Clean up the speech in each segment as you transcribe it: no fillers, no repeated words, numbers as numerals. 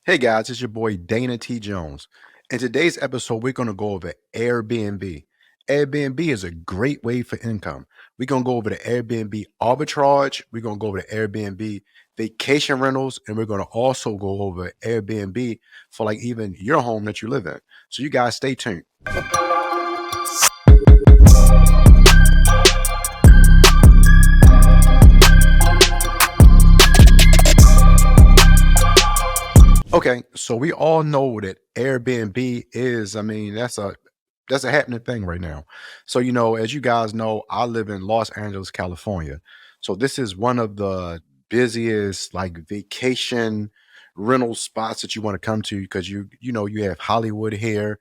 Hey guys, it's your boy Dana T. Jones. In today's episode, we're going to go over Airbnb. Airbnb is a great way for income. We're going to go over the Airbnb arbitrage. We're going to go over the Airbnb vacation rentals. And we're going to also go over Airbnb for like even your home that you live in. So you guys stay tuned. Okay, so we all know that Airbnb is, that's a happening thing right now. So, as you guys know, I live in Los Angeles, California. So this is one of the busiest like vacation rental spots that you want to come to because you have Hollywood here,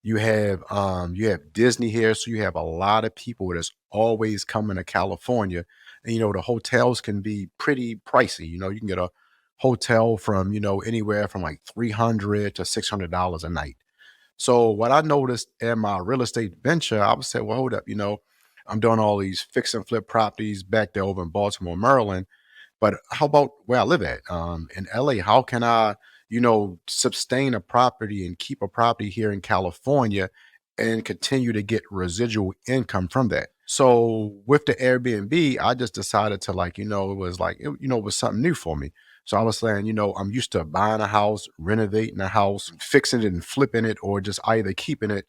you have Disney here, so you have a lot of people that's always coming to California. And the hotels can be pretty pricey. You can get a hotel from, anywhere from like 300 to $600 a night. So what I noticed in my real estate venture, I would say, well, hold up, I'm doing all these fix and flip properties back there over in Baltimore, Maryland. But how about where I live at? In LA, how can I, sustain a property and keep a property here in California and continue to get residual income from that? So with the Airbnb, I just decided to like, it was like, it was something new for me. So I was saying, I'm used to buying a house, renovating a house, fixing it and flipping it, or just either keeping it,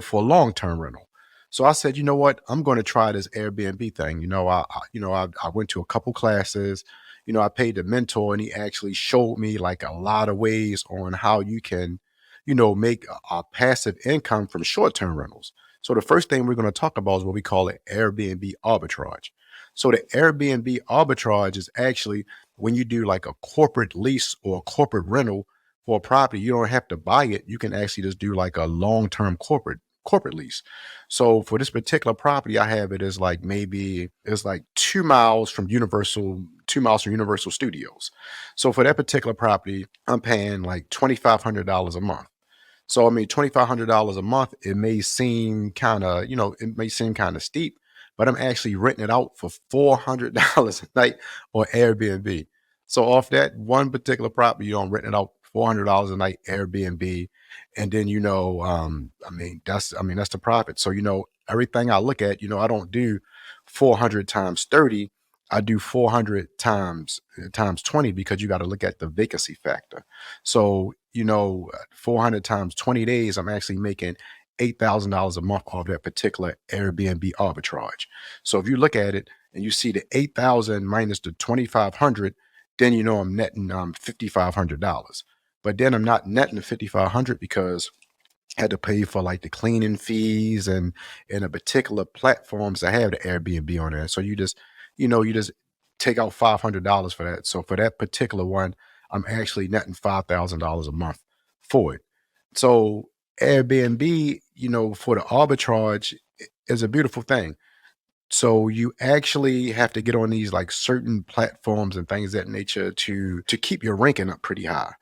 for long-term rental. So I said, you know what? I'm going to try this Airbnb thing. I went to a couple classes. I paid the mentor, and he actually showed me like a lot of ways on how you can, make a passive income from short-term rentals. So the first thing we're going to talk about is what we call it Airbnb arbitrage. So the Airbnb arbitrage is actually when you do like a corporate lease or a corporate rental for a property. You don't have to buy it. You can actually just do like a long-term corporate lease. So for this particular property, I have it as like maybe it's like 2 miles from Universal Studios. So for that particular property, I'm paying like $2,500 a month. So I mean, $2,500 a month, it may seem kind of, it may seem kind of steep, but I'm actually renting it out for $400 a night on Airbnb. So off that one particular property, I'm renting it out $400 a night Airbnb. And then, that's the profit. So, everything I look at, I don't do 400 times 30. I do 400 times 20 because you got to look at the vacancy factor. So, 400 times 20 days, I'm actually making $8,000 a month off that particular Airbnb arbitrage. So if you look at it and you see the 8,000 minus the 2,500, then I'm netting $5,500. But then I'm not netting the 5,500 because I had to pay for like the cleaning fees and a particular platforms that have the Airbnb on there. So you just take out $500 for that. So for that particular one, I'm actually netting $5,000 a month for it. So Airbnb, for the arbitrage is a beautiful thing. So you actually have to get on these like certain platforms and things of that nature to keep your ranking up pretty high.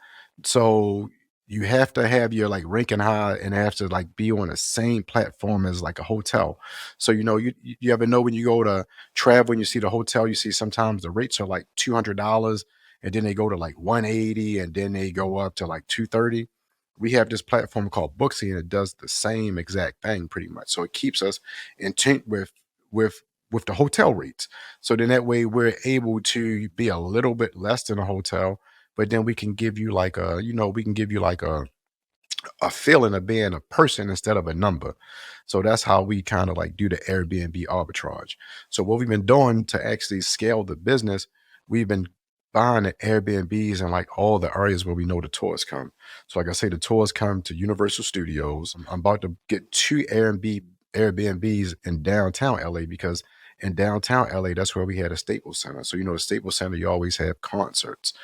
So you have to have your like ranking high and have to like be on the same platform as like a hotel. So you ever know when you go to travel and you see the hotel, you see sometimes the rates are like $200 and then they go to like 180 and then they go up to like 230. We have this platform called Booksy and it does the same exact thing pretty much. So it keeps us in tune with with the hotel rates. So then that way we're able to be a little bit less than a hotel, but then we can give you like a feeling of being a person instead of a number. So that's how we kind of like do the Airbnb arbitrage. So what we've been doing to actually scale the business, we've been buying the Airbnbs in like all the areas where we know the tourists come. So like I say, the tourists come to Universal Studios. I'm about to get two Airbnbs in downtown LA because in downtown LA, that's where we had a Staples Center. So the Staples Center, you always have concerts,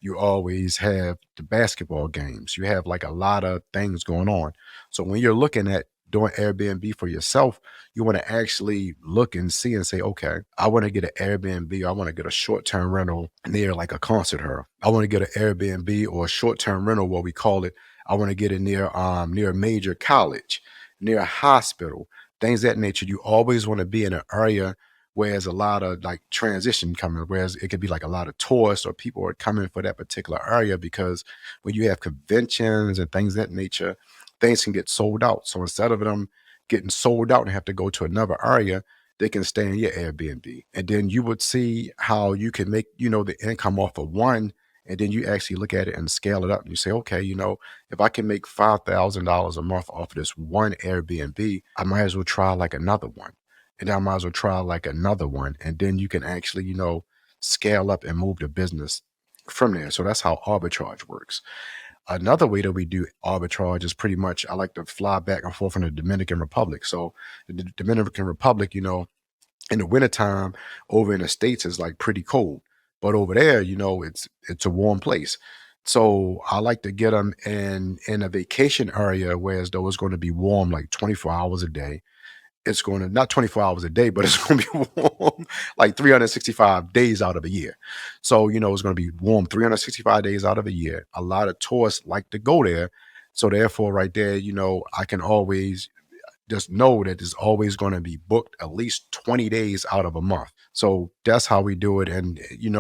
you always have the basketball games, you have like a lot of things going on. So when you're looking at doing Airbnb for yourself, you want to actually look and see and say, okay, I want to get an Airbnb, I want to get a short-term rental near like a concert hall. I want to get an Airbnb or a short-term rental, what we call it. I want to get it near a major college, near a hospital, things of that nature. You always want to be in an area whereas a lot of like transition coming, whereas it could be like a lot of tourists or people are coming for that particular area because when you have conventions and things of that nature, things can get sold out. So instead of them getting sold out and have to go to another area, they can stay in your Airbnb. And then you would see how you can make, the income off of one. And then you actually look at it and scale it up. And you say, okay, if I can make $5,000 a month off of this one Airbnb, I might as well try like another one. And I might as well try like another one. And then you can actually, scale up and move the business from there. So that's how arbitrage works. Another way that we do arbitrage is pretty much I like to fly back and forth from the Dominican Republic. So the Dominican Republic, in the wintertime over in the States is like pretty cold. But over there, it's a warm place. So I like to get them in a vacation area where as though it's going to be warm like 24 hours a day. It's going to not 24 hours a day, but it's going to be warm like 365 days out of a year. So, it's going to be warm 365 days out of a year. A lot of tourists like to go there. So therefore, right there, I can always just know that it's always going to be booked at least 20 days out of a month. So that's how we do it. And, in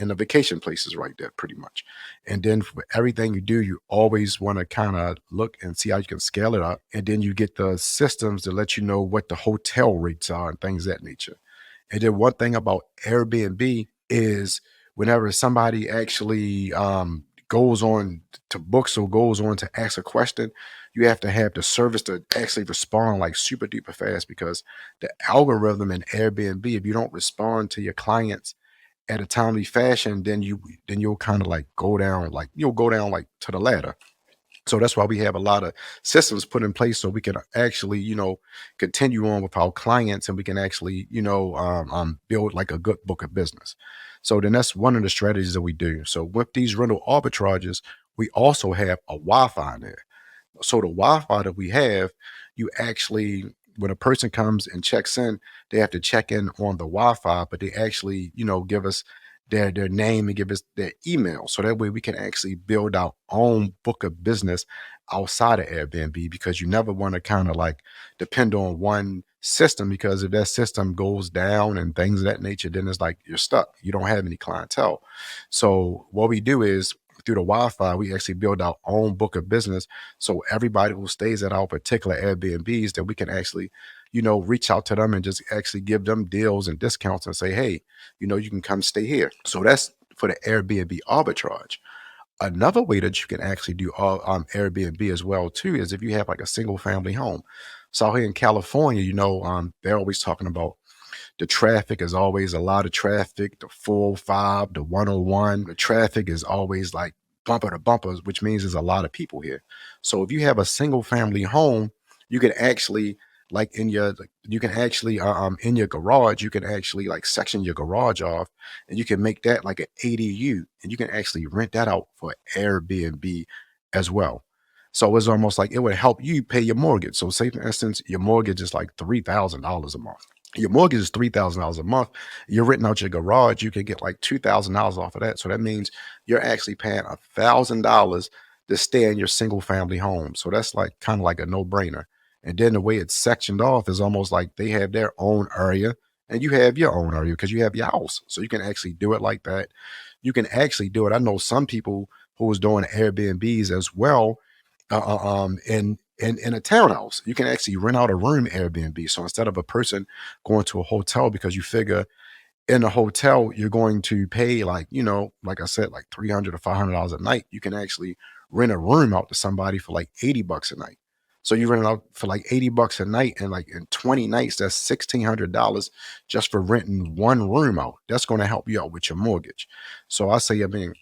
the vacation places right there, pretty much. And then for everything you do, you always want to kind of look and see how you can scale it up. And then you get the systems to let you know what the hotel rates are and things of that nature. And then one thing about Airbnb is whenever somebody actually goes on to books or goes on to ask a question, you have to have the service to actually respond like super duper fast because the algorithm in Airbnb, if you don't respond to your clients at a timely fashion, then you'll kind of like go down, like you'll go down like to the ladder. So that's why we have a lot of systems put in place so we can actually, continue on with our clients and we can actually, build like a good book of business. So then that's one of the strategies that we do. So with these rental arbitrages, we also have a Wi-Fi in there. So the Wi-Fi that we have, you actually, when a person comes and checks in, they have to check in on the Wi-Fi, but they actually, give us their name and give us their email. So that way we can actually build our own book of business outside of Airbnb because you never want to kind of like depend on one system because if that system goes down and things of that nature, then it's like you're stuck. You don't have any clientele. So what we do is through the Wi-Fi, we actually build our own book of business. So everybody who stays at our particular Airbnbs that we can actually, reach out to them and just actually give them deals and discounts and say, hey, you can come stay here. So that's for the Airbnb arbitrage. Another way that you can actually do Airbnb as well too is if you have like a single family home. So here in California, they're always talking about the traffic is always a lot of traffic, the 405, the 101. The traffic is always like bumper to bumper, which means there's a lot of people here. So if you have a single family home, you can actually like you can actually in your garage, you can actually like section your garage off and you can make that like an ADU and you can actually rent that out for Airbnb as well. So it's almost like it would help you pay your mortgage. So say for instance, your mortgage is like $3,000 a month. Your mortgage is $3,000 a month. You're renting out your garage, you can get like $2,000 off of that. So that means you're actually paying $1,000 to stay in your single family home. So that's like kind of like a no-brainer. And then the way it's sectioned off is almost like they have their own area and you have your own area because you have your house. So you can actually do it like that. You can actually do it. I know some people who was doing Airbnbs as well in a townhouse. You can actually rent out a room Airbnb. So instead of a person going to a hotel because you figure in a hotel you're going to pay like, like I said, like 300 or $500 a night, you can actually rent a room out to somebody for like 80 bucks a night. So you rent it out for like 80 bucks a night and like in 20 nights, that's $1,600 just for renting one room out. That's going to help you out with your mortgage. So I say, I mean,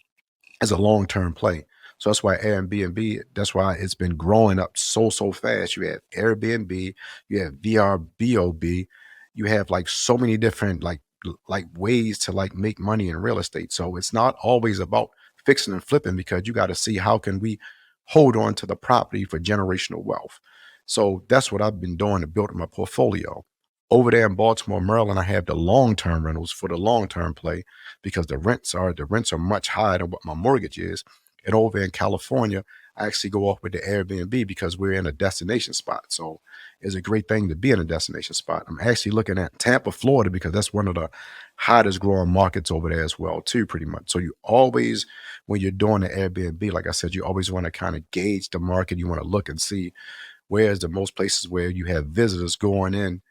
as a long-term play. So that's why Airbnb, that's why it's been growing up so fast. You have Airbnb, you have VRBOB, you have like so many different like ways to like make money in real estate. So it's not always about fixing and flipping because you got to see how can we hold on to the property for generational wealth. So that's what I've been doing to build my portfolio. Over there in Baltimore, Maryland, I have the long-term rentals for the long-term play because the rents are much higher than what my mortgage is. And over in California, I actually go off with the Airbnb because we're in a destination spot. So it's a great thing to be in a destination spot. I'm actually looking at Tampa, Florida, because that's one of the hottest growing markets over there as well, too, pretty much. So you always, when you're doing the Airbnb, like I said, you always want to kind of gauge the market. You want to look and see where's the most places where you have visitors going in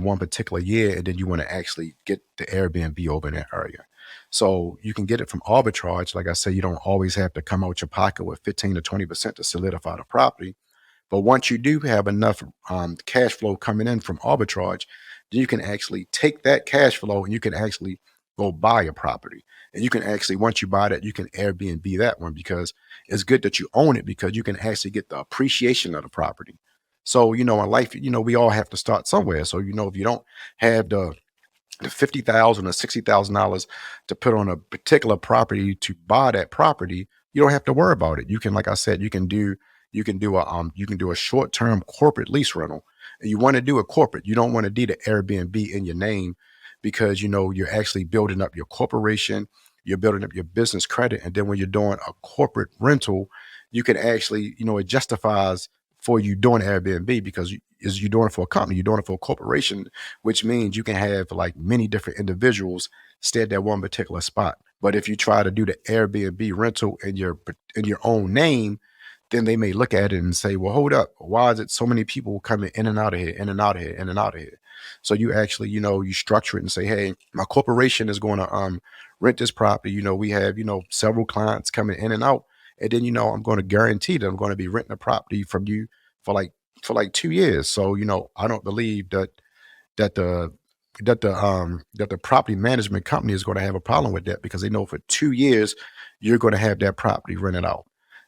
one particular year, and then you want to actually get the Airbnb over in that area. So you can get it from arbitrage. Like I said, you don't always have to come out your pocket with 15 to 20% to solidify the property. But once you do have enough cash flow coming in from arbitrage, then you can actually take that cash flow and you can actually go buy a property. And you can actually, once you buy that, you can Airbnb that one because it's good that you own it because you can actually get the appreciation of the property. So, in life, we all have to start somewhere. So, if you don't have the 50,000 or $60,000 to put on a particular property to buy that property, you don't have to worry about it. You can, like I said, you can do a short-term corporate lease rental. And you want to do a corporate. You don't want to do the Airbnb in your name because you're actually building up your corporation, you're building up your business credit, and then when you're doing a corporate rental, you can actually, it justifies for you doing Airbnb because you're doing it for a company, you're doing it for a corporation, which means you can have like many different individuals stay at that one particular spot. But if you try to do the Airbnb rental in your own name, then they may look at it and say, "Well, hold up, why is it so many people coming in and out of here, in and out of here, in and out of here?" So you actually, you structure it and say, "Hey, my corporation is going to rent this property. We have several clients coming in and out, and then I'm going to guarantee that I'm going to be renting a property from you for like 2 years. So I don't believe that the that the property management company is going to have a problem with that because they know for 2 years you're going to have that property rented out.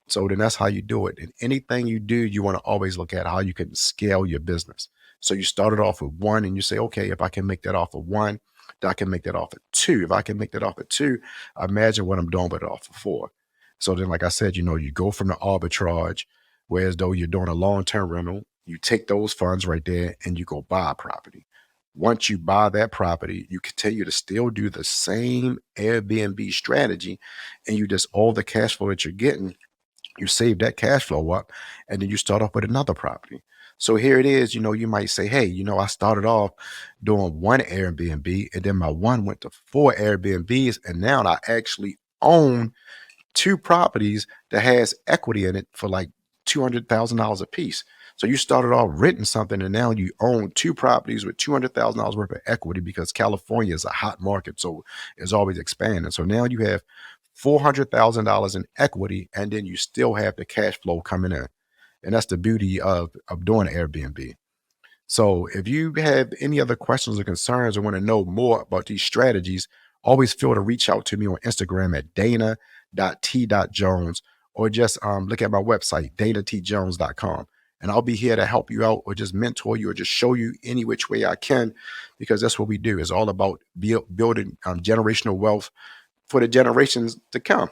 So then that's how you do it. And anything you do, you want to always look at how you can scale your business. So you started off with one and you say, okay, if I can make that off of one, then I can make that off of two. If I can make that off of two, imagine what I'm doing with it off of four. So then, like I said, you go from the arbitrage, whereas though you're doing a long-term rental, you take those funds right there and you go buy a property. Once you buy that property, you continue to still do the same Airbnb strategy, and you just all the cash flow that you're getting, you save that cash flow up, and then you start off with another property. So here it is, you might say, hey, I started off doing one Airbnb, and then my one went to four Airbnbs, and now I actually own two properties that has equity in it for like $200,000 a piece. So you started off renting something and now you own two properties with $200,000 worth of equity because California is a hot market. So it's always expanding. So now you have $400,000 in equity and then you still have the cash flow coming in. And that's the beauty of doing Airbnb. So if you have any other questions or concerns or want to know more about these strategies, always feel to reach out to me on Instagram at dana.t.jones or just look at my website, danatjones.com. And I'll be here to help you out or just mentor you or just show you any which way I can because that's what we do. It's all about building generational wealth for the generations to come.